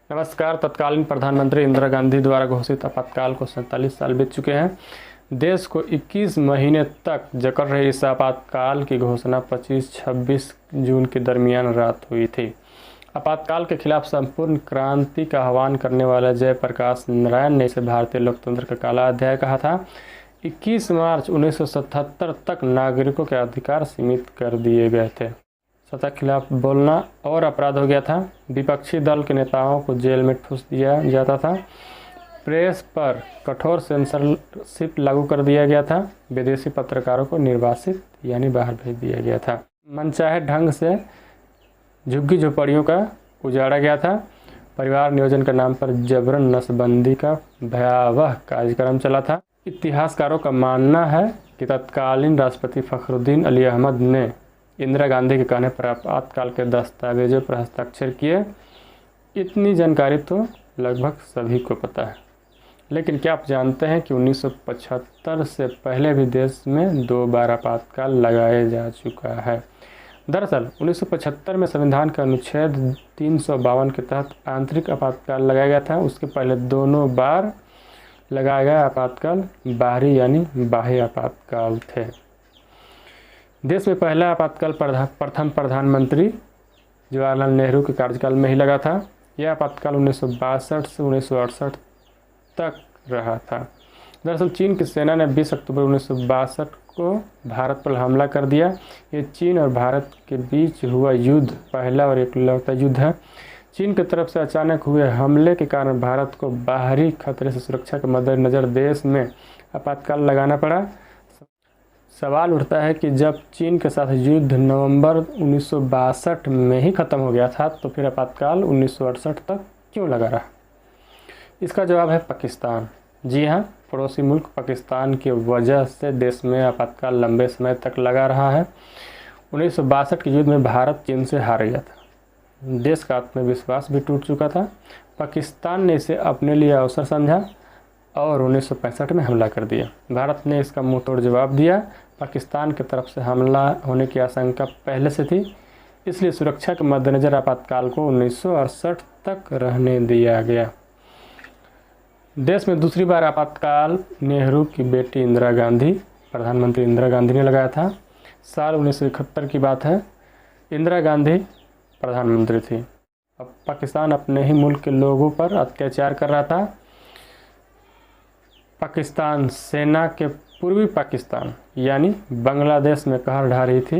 नमस्कार। तत्कालीन प्रधानमंत्री इंदिरा गांधी द्वारा घोषित आपातकाल को 47 साल बीत चुके हैं। देश को 21 महीने तक जकड़ रहे इस आपातकाल की घोषणा 25-26 जून के दरमियान रात हुई थी। आपातकाल के खिलाफ संपूर्ण क्रांति का आह्वान करने वाला जयप्रकाश नारायण ने इसे भारतीय लोकतंत्र का काला अध्याय कहा था। 21 मार्च 1977 तक नागरिकों के अधिकार सीमित कर दिए गए थे। सत्ता के खिलाफ बोलना और अपराध हो गया था। विपक्षी दल के नेताओं को जेल में ठूस दिया जाता था। प्रेस पर कठोर सेंसरशिप लागू कर दिया गया था। विदेशी पत्रकारों को निर्वासित यानी बाहर भेज दिया गया था। मनचाहे ढंग से झुग्गी झोपड़ियों का उजाड़ा गया था। परिवार नियोजन के नाम पर जबरन नसबंदी का भयावह कार्यक्रम चला था। इतिहासकारों का मानना है कि तत्कालीन राष्ट्रपति फखरुद्दीन अली अहमद ने इंदिरा गांधी के कहने पर आपातकाल के दस्तावेजों पर हस्ताक्षर किए। इतनी जानकारी तो लगभग सभी को पता है, लेकिन क्या आप जानते हैं कि 1975 से पहले भी देश में 2 बार आपातकाल लगाया जा चुका है। दरअसल 1975 में संविधान के अनुच्छेद 352 के तहत आंतरिक आपातकाल लगाया गया था। उसके पहले दोनों बार लगाया गया आपातकाल बाहरी यानी बाह्य आपातकाल थे। देश में पहला आपातकाल प्रथम प्रधानमंत्री जवाहरलाल नेहरू के कार्यकाल में ही लगा था। यह आपातकाल 1962 से 1968 तक रहा था। दरअसल चीन की सेना ने 20 अक्टूबर 1962 को भारत पर हमला कर दिया। ये चीन और भारत के बीच हुआ युद्ध पहला और एकलौता युद्ध है। चीन की तरफ से अचानक हुए हमले के कारण भारत को बाहरी खतरे से सुरक्षा के मद्देनज़र देश में आपातकाल लगाना पड़ा। सवाल उठता है कि जब चीन के साथ युद्ध नवंबर 1962 में ही ख़त्म हो गया था, तो फिर आपातकाल 1968 तक क्यों लगा रहा? इसका जवाब है पाकिस्तान। जी हाँ, पड़ोसी मुल्क पाकिस्तान की वजह से देश में आपातकाल लंबे समय तक लगा रहा है। 1962 के युद्ध में भारत चीन से हार गया था। देश का आत्मविश्वास भी टूट चुका था। पाकिस्तान ने इसे अपने लिए अवसर समझा और 1965 में हमला कर दिया। भारत ने इसका मुंहतोड़ जवाब दिया। पाकिस्तान की तरफ से हमला होने की आशंका पहले से थी, इसलिए सुरक्षा के मद्देनज़र आपातकाल को 1968 तक रहने दिया गया। देश में दूसरी बार आपातकाल नेहरू की बेटी इंदिरा गांधी, प्रधानमंत्री इंदिरा गांधी ने लगाया था। साल 1971 की बात है। इंदिरा गांधी प्रधानमंत्री थी। अब पाकिस्तान अपने ही मुल्क के लोगों पर अत्याचार कर रहा था। पाकिस्तान सेना के पूर्वी पाकिस्तान यानी बांग्लादेश में कहर ढा रही थी।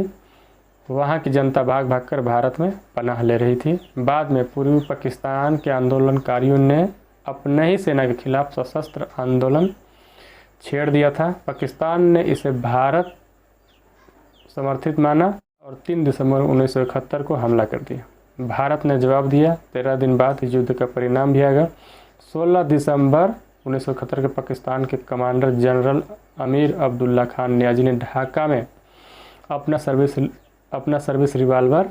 वहाँ की जनता भाग भाग कर भारत में पनाह ले रही थी। बाद में पूर्वी पाकिस्तान के आंदोलनकारियों ने अपने ही सेना के खिलाफ सशस्त्र आंदोलन छेड़ दिया था। पाकिस्तान ने इसे भारत समर्थित माना और 3 दिसंबर 1971 को हमला कर दिया। भारत ने जवाब दिया। 13 दिन बाद युद्ध का परिणाम भी आ गया। 16 दिसंबर 1971 के पाकिस्तान के commander general Amir Abdullah Khan Niazi ने ढाका में अपना service revolver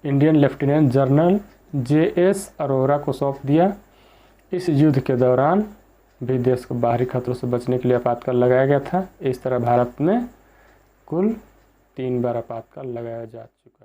Indian lieutenant general JS Arora को सौंप दिया। इस युद्ध के दौरान भी देश को बाहरी खतरों से बचने के लिए आपातकाल लगाया गया था। इस तरह भारत में कुल 3 बार आपातकाल लगाया जा चुका है।